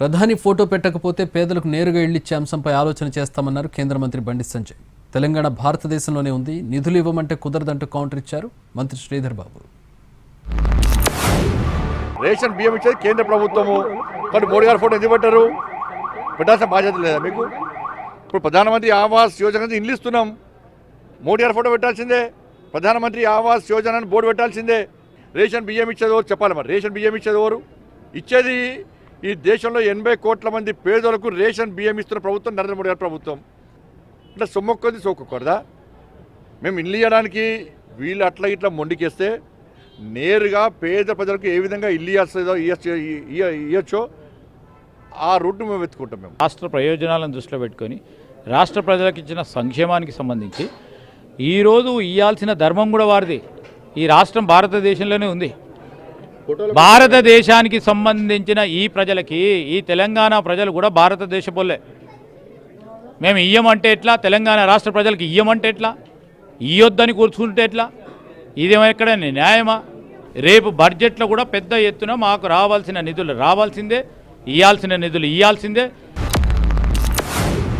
ప్రధాని ఫోటో పెట్టకపోతే పేదలకు నేరుగా ఇళ్లిచ్చే అంశంపై ఆలోచన చేస్తామన్నారు కేంద్ర మంత్రి బండి సంజయ్. తెలంగాణ భారతదేశంలోనే ఉంది, నిధులు ఇవ్వమంటే కుదరదంటూ కౌంటర్ ఇచ్చారు మంత్రి శ్రీధర్ బాబు. రేషన్ బియ్యం ఇచ్చేది కేంద్ర ప్రభుత్వము, కానీ మోడీ గారు ఫోటో ఎందుకు పెట్టారు? పెట్టాల్సిన బాధ్యత లేదా మీకు? ఇప్పుడు ప్రధానమంత్రి ఆవాస్ యోజన ఇల్లు ఇస్తున్నాం, మోడీ గారు ఫోటో పెట్టాల్సిందే. ప్రధానమంత్రి ఆవాస్ యోజన అని బోర్డు పెట్టాల్సిందే. రేషన్ బియ్యం ఇచ్చేది ఎవరు చెప్పాలి. మరి రేషన్ బియ్యం ఇచ్చేది ఎవరు? ఇచ్చేది ఈ దేశంలో 80 కోట్ల మంది పేదలకు రేషన్ బియ్యం ఇస్తున్న ప్రభుత్వం నరేంద్ర మోడీ గారి ప్రభుత్వం. ఇట్లా సొమ్మొక్కొంది సోకొకూడదా? మేము ఇల్లు ఇవ్వడానికి వీళ్ళు అట్లా ఇట్లా మొండికేస్తే నేరుగా పేద ప్రజలకు ఏ విధంగా ఇల్లు ఇవ్వచ్చో ఆ రూట్ మేము వెతుకుంటాం. మేము రాష్ట్ర ప్రయోజనాలను దృష్టిలో పెట్టుకొని రాష్ట్ర ప్రజలకు ఇచ్చిన సంక్షేమానికి సంబంధించి ఈరోజు ఇవ్వాల్సిన ధర్మం కూడా వారిది. ఈ రాష్ట్రం భారతదేశంలోనే ఉంది. భారతదేశానికి సంబంధించిన ఈ ప్రజలకి, ఈ తెలంగాణ ప్రజలు కూడా భారతదేశ పోలే. మేము ఇయ్యమంటే ఎట్లా? తెలంగాణ రాష్ట్ర ప్రజలకు ఇయ్యమంటే ఎట్లా? ఇయ్యొద్దని కూర్చుంటే ఎట్లా? ఇదేమెక్కడ న్యాయమా? రేపు బడ్జెట్లో కూడా పెద్ద ఎత్తున మాకు రావాల్సిన నిధులు రావాల్సిందే, ఇవ్వాల్సిన నిధులు ఇవ్వాల్సిందే.